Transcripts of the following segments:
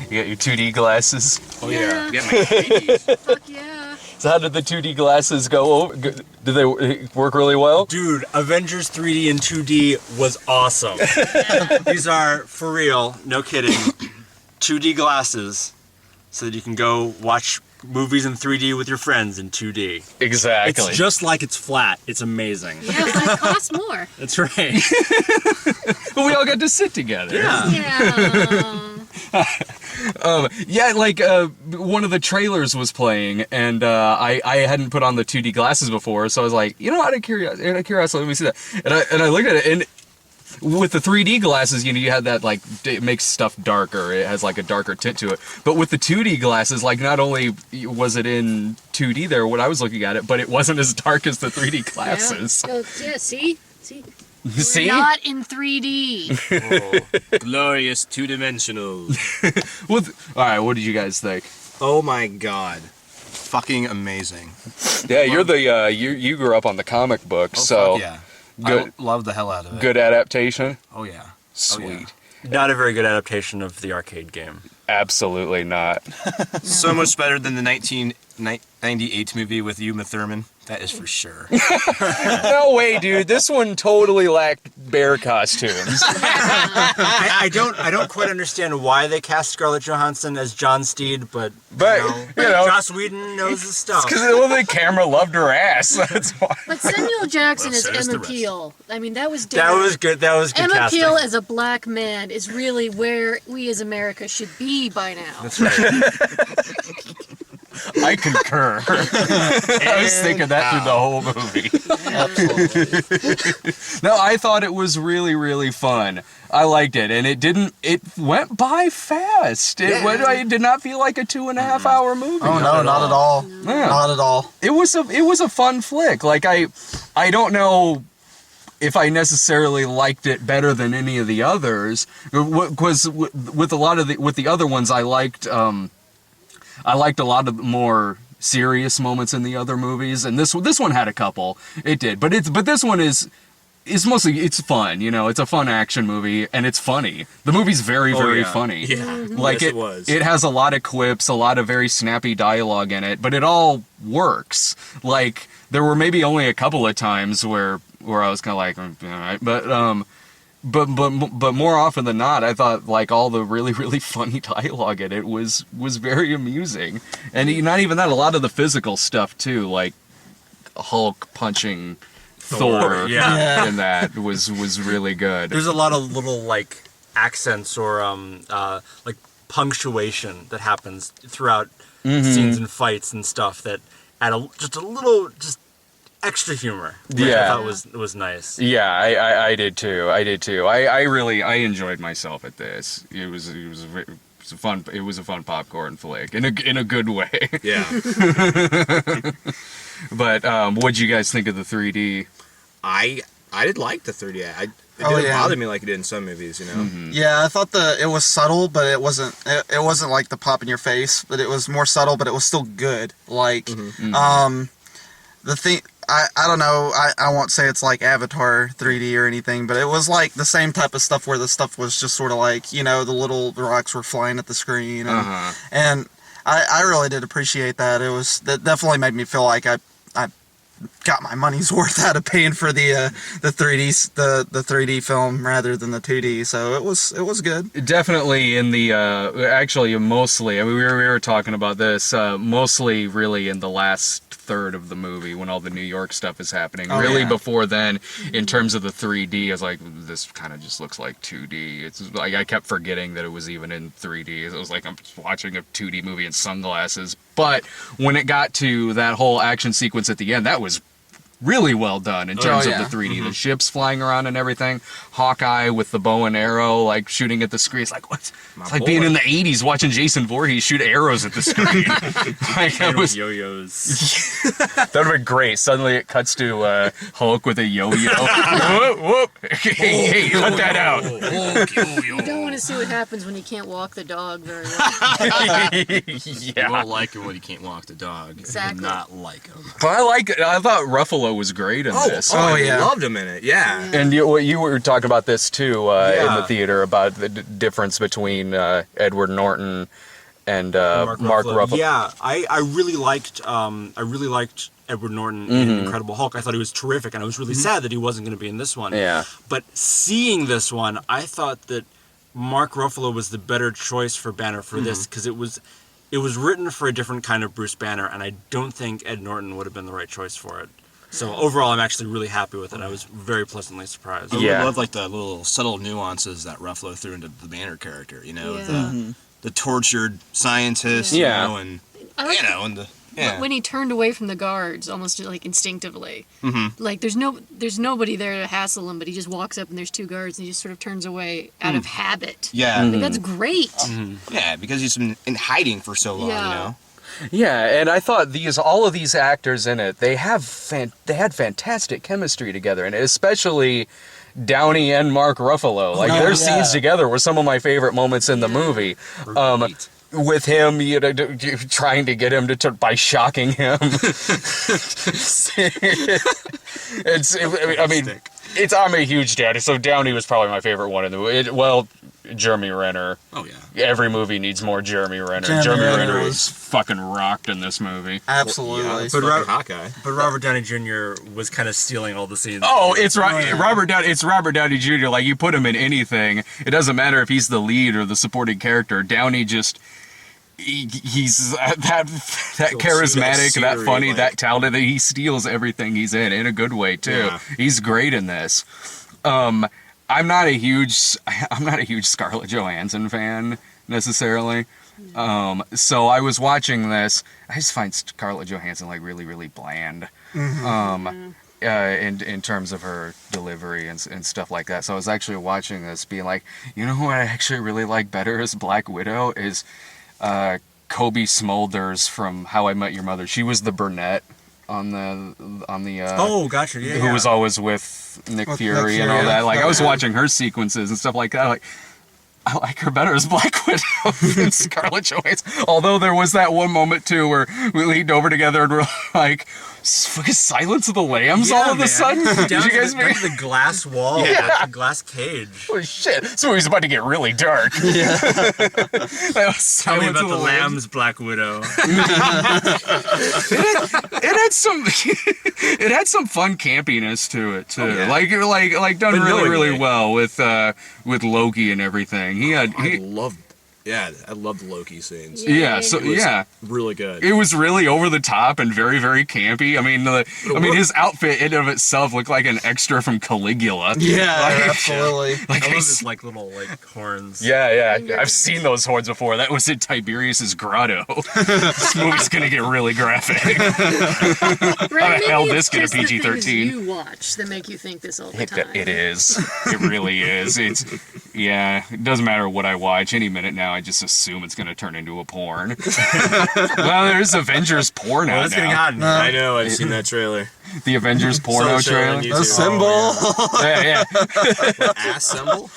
You got your 2D glasses. Oh yeah. Yeah, my 3Ds. Fuck yeah. So how did the 2D glasses go? Did they work really well? Dude, Avengers 3D and 2D was awesome. These are, for real, no kidding, 2D glasses so that you can go watch movies in 3D with your friends in 2D. Exactly. It's just like it's flat. It's amazing. Yeah, but it costs more. That's right. But we all got to sit together. Yeah. Yeah. One of the trailers was playing, and I hadn't put on the 2D glasses before, so I was like, out of curiosity, let me see that. And I looked at it, and with the 3D glasses, you had that, like, it makes stuff darker. It has, like, a darker tint to it. But with the 2D glasses, like, not only was it in 2D there when I was looking at it, but it wasn't as dark as the 3D glasses. Yeah, see? See? We're not in 3D. Oh, glorious two-dimensional. All right, what did you guys think? Oh my god. Fucking amazing. Yeah, you're the, you grew up on the comic book, Oh, so fuck yeah. good, I love the hell out of it. good adaptation. Oh yeah. Sweet. Not a very good adaptation of the arcade game. Absolutely not. So much better than the 1998 movie with Uma Thurman. That is for sure. No way, dude. This one totally lacked bear costumes. I don't quite understand why they cast Scarlett Johansson as John Steed, but Joss Whedon knows his stuff. Because the camera loved her ass. That's why. But Samuel Jackson Well, is says the Emma rest. Peel. I mean, that was That different. was good. That was good Emma casting. Peel as a black man is really where we as America should be by now. That's right. I concur. I was thinking that through the whole movie. Absolutely. No, I thought it was really, really fun. I liked it, and it went by fast. It did not feel like a 2.5 hour movie. Oh no, not at all. Yeah. Not at all. It was a fun flick. Like I don't know if I necessarily liked it better than any of the others, because with the other ones I liked a lot of more serious moments in the other movies, and this one had a couple. It did, but this one is mostly, it's fun. It's a fun action movie, and it's funny. The movie's very funny. Yeah. Like Yes, it was. It has a lot of quips, a lot of very snappy dialogue in it, but it all works. Like there were maybe only a couple of times where I was kind of like, all right, but more often than not, I thought like all the really, really funny dialogue in it was very amusing. And not even that, a lot of the physical stuff too, like Hulk punching Thor yeah. in that was really good. There's a lot of little like accents or like punctuation that happens throughout scenes and fights and stuff that add just a little extra humor. Which I thought was nice. Yeah, I did too. I really enjoyed myself at this. It was a fun popcorn flick in a good way. Yeah. But what'd you guys think of the 3D? I did like the 3D. It didn't bother me like it did in some movies, Mm-hmm. Yeah, I thought it was subtle, but it wasn't like the pop in your face, but it was more subtle, but it was still good. Like, the thing, I don't know, I won't say it's like Avatar 3D or anything, but it was like the same type of stuff where the stuff was just sort of like, the rocks were flying at the screen, and I really did appreciate that. That definitely made me feel like I got my money's worth out of paying for the 3D film rather than the 2D, so it was good. Definitely in the actually mostly. I mean, we were talking about this mostly really in the last third of the movie when all the New York stuff is happening. Before then, in terms of the 3D, I was like, this kind of just looks like 2D. It's like I kept forgetting that it was even in 3D. It was like I'm just watching a 2D movie in sunglasses. But when it got to that whole action sequence at the end, that was really well done in terms of the 3D. The ships flying around and everything. Hawkeye with the bow and arrow, like shooting at the screen. It's like, what? It's like being in the 80s watching Jason Voorhees shoot arrows at the screen. Like, that was yo-yos. that would have been great. Suddenly it cuts to Hulk with a yo-yo. Whoop, whoop. Hey, cut that out. You don't want to see what happens when you can't walk the dog very well. You won't like him when you can't walk the dog. Exactly. Not like him. But I thought Ruffalo Ruffalo was great in this. Oh, yeah. I loved him in it. Yeah. And you were talking about this too in the theater about the difference between Edward Norton and Mark Ruffalo. Yeah, I really liked Edward Norton in Incredible Hulk. I thought he was terrific, and I was really sad that he wasn't going to be in this one. Yeah. But seeing this one, I thought that Mark Ruffalo was the better choice for Banner for this, because it was written for a different kind of Bruce Banner, and I don't think Ed Norton would have been the right choice for it. So overall, I'm actually really happy with it. I was very pleasantly surprised. I Yeah. love like the little subtle nuances that Ruffalo threw into the Banner character. You know, Yeah. the tortured scientist. Yeah. You know, and I like and the when he turned away from the guards, almost like instinctively. Like there's nobody there to hassle him, but he just walks up and there's two guards and he just sort of turns away out of habit. Yeah. Like, that's great. Yeah, because he's been in hiding for so long. Yeah. You know. Yeah, and I thought all of these actors in it, they had fantastic chemistry together, and especially Downey and Mark Ruffalo. Like their scenes together were some of my favorite moments in the movie. With him, trying to get him to by shocking him. I'm a huge Downey, so Downey was probably my favorite one in the movie. Jeremy Renner. Oh yeah. Every movie needs more Jeremy Renner. Jeremy Renner Renner was fucking rocked in this movie. Absolutely. But Hawkeye. But Robert Downey Jr. was kind of stealing all the scenes. Oh, it's Robert Downey. It's Robert Downey Jr. Like you put him in anything, it doesn't matter if he's the lead or the supporting character. Downey just he's that charismatic, that funny, that talented. He steals everything he's in a good way too. Yeah. He's great in this. I'm not a huge Scarlett Johansson fan necessarily. So I was watching this. I just find Scarlett Johansson like really, really bland. In terms of her delivery and stuff like that. So I was actually watching this being like, you know who I actually really like better as Black Widow is Kobe Smulders from How I Met Your Mother. She was the brunette on the Oh, gotcha. Yeah. who was always with Nick Fury and all Fury. that. Like I was watching her sequences and stuff like that. Like I like her better as Black Widow than Scarlett Johansson. Although there was that one moment too where we leaned over together and we're like, fucking Silence of the Lambs all of a sudden? Did you guys down to the glass wall, the glass cage. Holy shit. So he's about to get really dark. Yeah. Tell me about the Lambs, Black Widow. It had some fun campiness to it too. Oh, yeah. Like done But really, really knowingly. well with Loki and everything. I loved the Loki scenes. Really good. It was really over the top and very, very campy. I mean, his outfit in and of itself looked like an extra from Caligula. Yeah, absolutely. I love his little horns. Yeah. I've seen those horns before. That was in Tiberius's grotto. This movie's gonna get really graphic. Right, the hell maybe this it's get a just the things PG-13? you watch that make you think this all the time. It is. It really is. It doesn't matter what I watch. Any minute now, I just assume it's going to turn into a porn. Well, there's Avengers porno Well, it's getting now. hot in here. I know. I've seen that trailer. The Avengers porno Show it on trailer. YouTube. A symbol. Yeah. Ass symbol.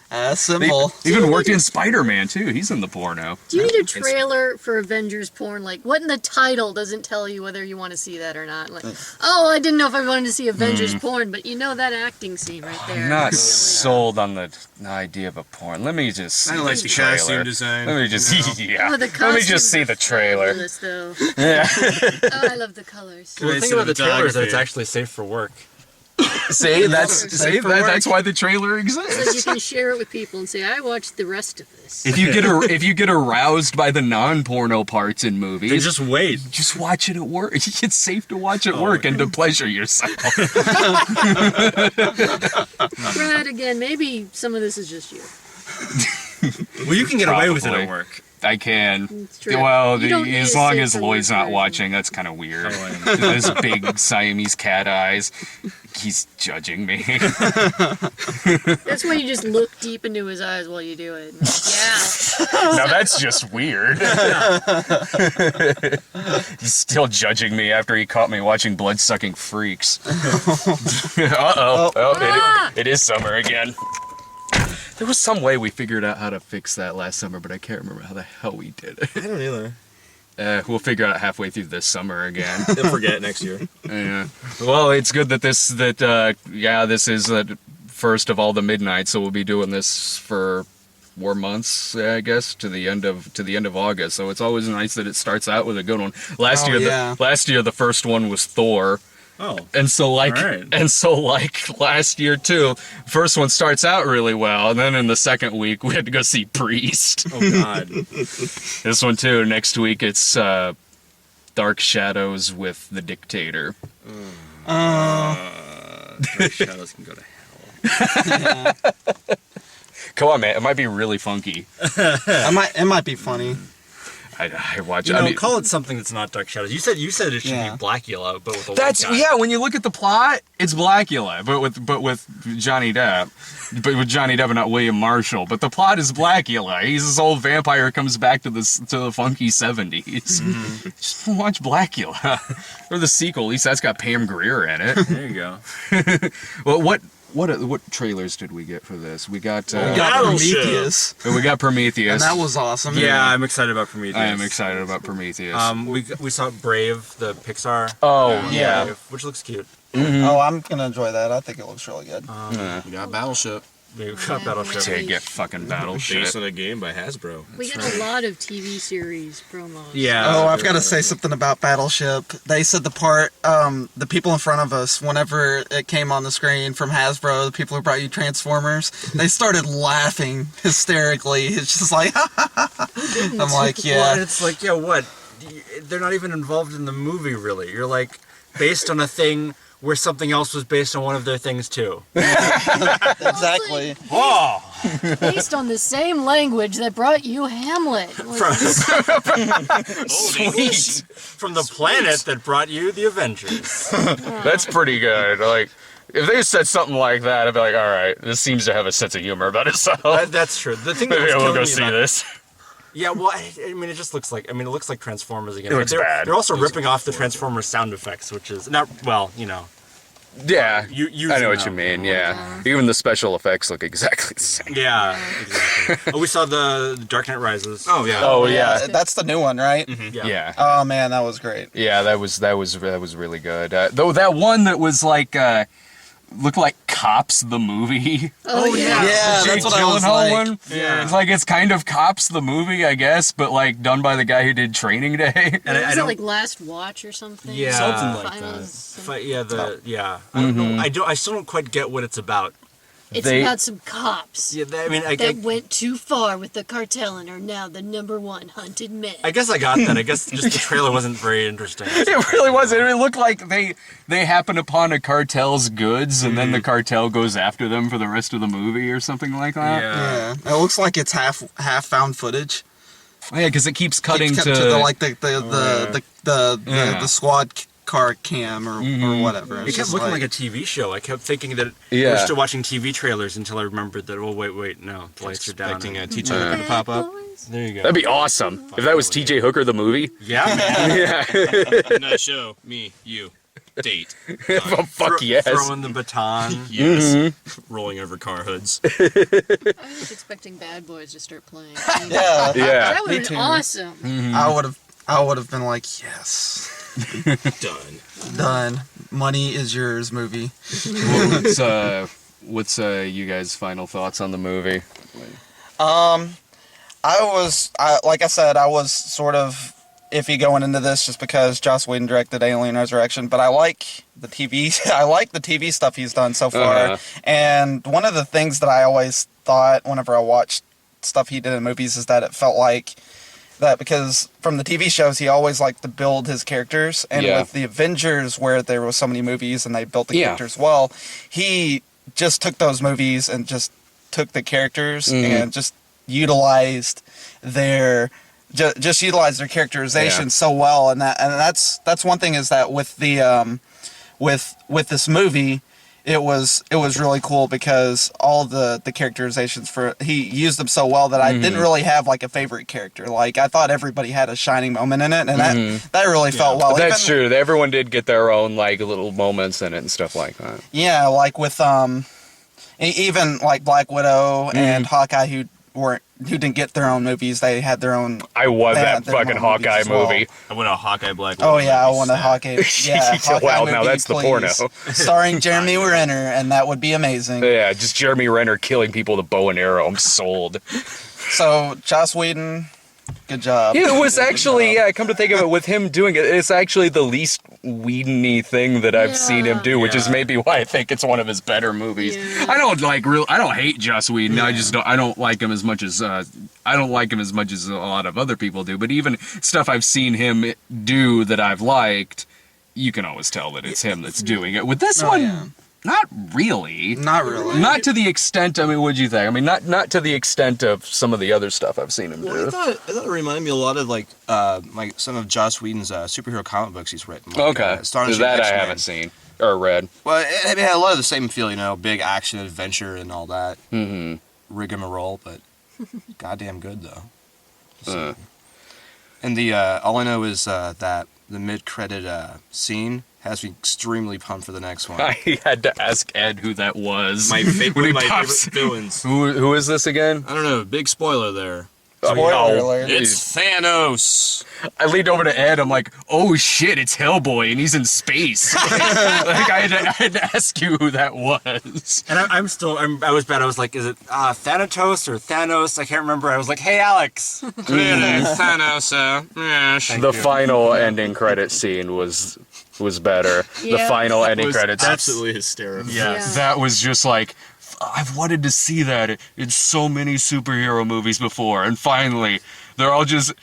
A symbol. He even worked in Spider-Man, too. He's in the porno. Do you need a trailer for Avengers porn? Like, what in the title doesn't tell you whether you want to see that or not? Like, oh, I didn't know if I wanted to see Avengers porn, but you know that acting scene right there. I'm not Really. sold on the idea of a porn. Let me just see I the like the trailer. costume design. Let me just Oh, the Let me costumes just see are the trailer. fabulous, though. Yeah. Oh, I love the colors. Well, the thing about the trailer is that it's cinematography. actually safe for work. That's why the trailer So you exists. can share it with people and say, I watched the rest of this. If you get aroused by the non-porno parts in movies, Then just wait. just watch it at work. It's safe to watch at work and to pleasure yourself. Brad, again, maybe some of this is just you. Well, you can get away with it Probably. at work. I can. It's true. Well, You don't need as a long safe as for Lloyd's work not version. watching, that's kind of weird. Oh, Those big Siamese cat eyes. He's judging me. That's why you just look deep into his eyes while you do it. Yeah. Now that's just weird. He's still judging me after he caught me watching blood-sucking freaks. Uh-oh. It is summer again. There was some way we figured out how to fix that last summer, but I can't remember how the hell we did it. I don't either. We'll figure it out halfway through this summer again. They'll forget next year. Yeah. Well, it's good that this is the first of all the midnight, so we'll be doing this for 4 months, I guess, to the end of August. So it's always nice that it starts out with a good one. Last year the first one was Thor. Oh. And so All right. last year too, first one starts out really well, and then in the second week we had to go see Priest. Oh God. This one too, next week it's Dark Shadows with the Dictator. Dark Shadows can go to hell. Come on, man, it might be really funky. It might be funny. I watch. You know, I mean, call it something that's not Dark Shadows. You said it should be Blackula, but with a that's white guy. yeah. When you look at the plot, it's Blackula, but with Johnny Depp, but with Johnny Depp and not William Marshall. But the plot is Blackula. He's this old vampire who comes back to the funky 70s. Mm-hmm. Just watch Blackula or the sequel. At least that's got Pam Grier in it. There you go. Well, what trailers did we get for this? We got Prometheus. we got Prometheus, And that was awesome. Yeah, I'm excited about Prometheus. I am excited about Prometheus. We saw Brave, the Pixar. Oh, yeah. Brave, which looks cute. Oh, I'm gonna enjoy that. I think it looks really good. We got Battleship. We got Battleship. to get fucking Battleship. Based on a game by Hasbro. We got a lot of TV series promos. Yeah. Oh, I've got to say something about Battleship. They said the people in front of us, whenever it came on the screen from Hasbro, the people who brought you Transformers, they started laughing hysterically. It's just like, I'm like, yeah. Well, it's like, yeah, what? They're not even involved in the movie, really. You're like, based on a thing where something else was based on one of their things, too. Exactly. Oh! Based on the same language that brought you Hamlet. Sweet. From the planet that brought you the Avengers. That's pretty good. Like, if they said something like that, I'd be like, all right, this seems to have a sense of humor about itself. That's true. The thing that Maybe was we'll killing go me see about- this. Yeah, well, I mean, it just looks like, it looks like Transformers again. It looks bad. They're also ripping off the Transformers sound effects, which is, not, well, you know. Yeah, Using I know what you them. mean. Yeah, even the special effects look exactly the same. Yeah, exactly. Oh, we saw the Dark Knight Rises. Oh yeah. Oh yeah, That's the new one, right? yeah. Oh man, that was great. Yeah, that was really good. Though that one that was like looked like Cops the movie. Oh, yeah. Yeah, Jake that's what I was Gyllenhaal like. one. Yeah. It's like it's kind of Cops the movie, I guess, but like done by the guy who did Training Day. And Was I it don't, like Last Watch or something? Yeah. Something like Finals. I don't know. I still don't quite get what it's about. It's They- about some cops Yeah, I mean, that went too far with the cartel and are now the #1 hunted men. I guess I got that. I guess just the trailer wasn't very interesting. It really was. It looked like they happen upon a cartel's goods, and then the cartel goes after them for the rest of the movie or something like that. Yeah, it looks like it's half found footage. Yeah, because it keeps cutting Keeps to cut the squad car cam or whatever. It It's kept just looking like a TV show. I kept thinking that Yeah. we're still watching TV trailers until I remembered that, oh, wait, no. The lights are down. Expecting a teacher to pop up. There you go. That'd be awesome if that was T.J. Hooker the movie. Yeah, man. Yeah, Nice show. Me, you, date. oh, fuck yes. Throwing the baton. Yes. Rolling over car hoods. I was just expecting Bad Boys to start playing. Yeah, Yeah, That would have been awesome. I would have been like, yes, Done. done. Money is yours, movie. what's you guys' final thoughts on the movie? Like I said, I was sort of iffy going into this just because Joss Whedon directed Alien Resurrection, but I like the TV stuff he's done so far. And one of the things that I always thought whenever I watched stuff he did in movies is that it felt like that because from the TV shows he always liked to build his characters, and with the Avengers where there were so many movies and they built the characters well, he just took those movies and just took the characters and just utilized their utilized their characterization so well, and that's one thing is that with the with this movie it was really cool because all the characterizations he used them so well that I didn't really have like a favorite character. Like I thought everybody had a shining moment in it, and that really felt well. That's true. Everyone did get their own like little moments in it and stuff like that. Yeah, like with even like Black Widow and Hawkeye, who weren't who didn't get their own movies. They had their own. I want they that had their fucking own Hawkeye movies as well. movie. I want a Hawkeye Black Oh Widow yeah, I movie want a set. Hawkeye. Yeah, Hawkeye Well, now movie, that's the porno. please. Starring Jeremy Renner, and that would be amazing. Yeah, just Jeremy Renner killing people with a bow and arrow. I'm sold. So Joss Whedon, good job. Yeah, it was actually, come to think of it, with him doing it, it's actually the least Whedon-y thing that I've seen him do, which is maybe why I think it's one of his better movies. Yeah. I don't hate Joss Whedon. I don't like him as much as a lot of other people do. But even stuff I've seen him do that I've liked, you can always tell that it's him that's doing it. With this one, yeah. not really. Not really. Not to the extent. I mean, what'd you think? I mean, not to the extent of some of the other stuff I've seen him do. Well, I thought it reminded me a lot of like some of Joss Whedon's superhero comic books he's written. Like, Okay, Astonishing that I X-Men. haven't seen or read. Well, it had a lot of the same feel, big action adventure and all that rigmarole, but goddamn good though. So, and the all I know is that the mid-credit scene has me extremely pumped for the next one. I had to ask Ed who that was. One When he of my pops- favorite villains. Who is this again? I don't know. Big spoiler there. Spoiler Oh, alert. It's Thanos. I leaned over to Ed. I'm like, oh shit, it's Hellboy, and he's in space. Like I had to ask you who that was. And I was bad. I was like, is it Thanatos or Thanos? I can't remember. I was like, hey, Alex. Thanos. Yes. The final ending credit scene was better. The Yeah. final ending was credits. absolutely hysterical. Yeah. That was just like, I've wanted to see that in so many superhero movies before, and finally, they're all just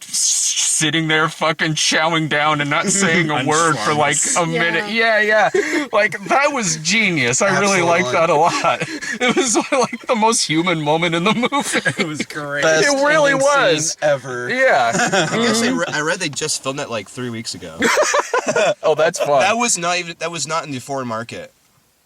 sitting there fucking chowing down and not saying a word for like a minute. Yeah. Like, that was genius. I really liked that a lot. It was like the most human moment in the movie. It was great. Best It really ending was. scene ever. Yeah. I guess I read they just filmed that like 3 weeks ago. Oh, that's fun. That was not in the foreign market.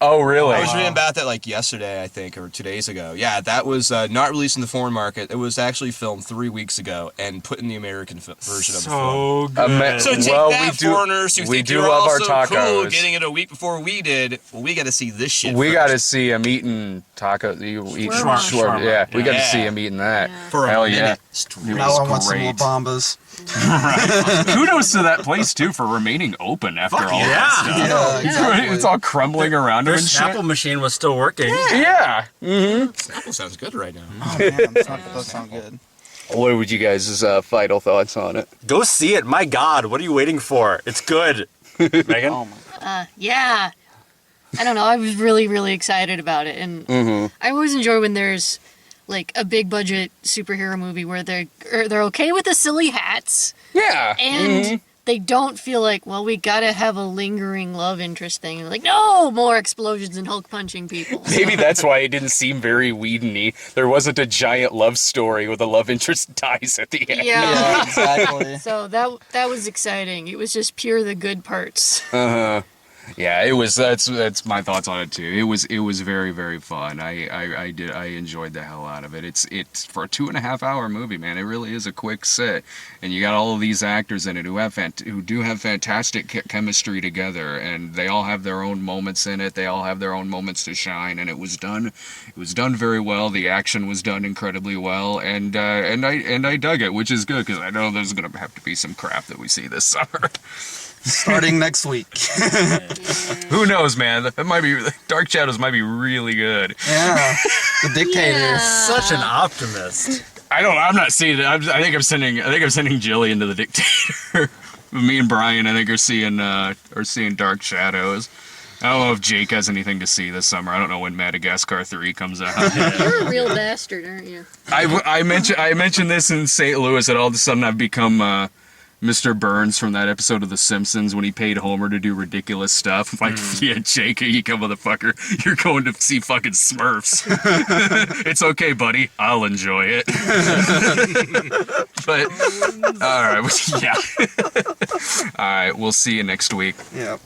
Oh, really? I was reading about that like yesterday, I think, or 2 days ago. Yeah, that was not released in the foreign market. It was actually filmed 3 weeks ago and put in the American version of the film. So good. So take Well, that, foreigners who we think do you're love all our so tacos. cool getting it a week before we did. Well, we got to see this shit We first. got to see him eating taco. You eat Shawarma. shawarma. Yeah, we got to Yeah. see him eating that. Yeah. for a Hell minute. yeah. Straight. Now I want some great. Bombas. Kudos to that place too for remaining open after all yeah. that stuff. Yeah, exactly. It's all crumbling around him Their and shit. Snapple machine was still working. Yeah. Snapple sounds good right now. Oh man, that does sound good. What would you guys' final thoughts on it? Go see it. My God, what are you waiting for? It's good. Megan? Oh my. Yeah. I don't know. I was really, really excited about it, and I always enjoy when there's like a big budget superhero movie where they're okay with the silly hats Yeah. and they don't feel like, well, we gotta have a lingering love interest thing. Like, no more explosions and Hulk punching people. Maybe that's why it didn't seem very Whedon-y. There wasn't a giant love story with a love interest dies at the end. Yeah. Yeah, exactly. So that was exciting. It was just pure the good parts. Yeah, it was. That's my thoughts on it too. It was very, very fun. I enjoyed the hell out of it. It's for a 2.5 hour movie, man. It really is a quick sit, and you got all of these actors in it who do have fantastic chemistry together, and they all have their own moments in it. They all have their own moments to shine, and it was done very well. The action was done incredibly well, and I dug it, which is good because I know there's gonna have to be some crap that we see this summer. Starting next week. Who knows, man? That might be Dark Shadows might be really good. Yeah. The Dictator. Yeah. Such an optimist. I'm not seeing it. I think I'm sending Jilly into the Dictator. Me and Brian, I think, are seeing Dark Shadows. I don't know if Jake has anything to see this summer. I don't know when Madagascar 3 comes out. You're a real bastard, aren't you? I mentioned this in St. Louis, and all of a sudden I've become Mr. Burns from that episode of The Simpsons when he paid Homer to do ridiculous stuff. I'm like, yeah, Jake, you come motherfucker. You're going to see fucking Smurfs. It's okay, buddy. I'll enjoy it. But, all right. Yeah. All right. We'll see you next week. Yeah.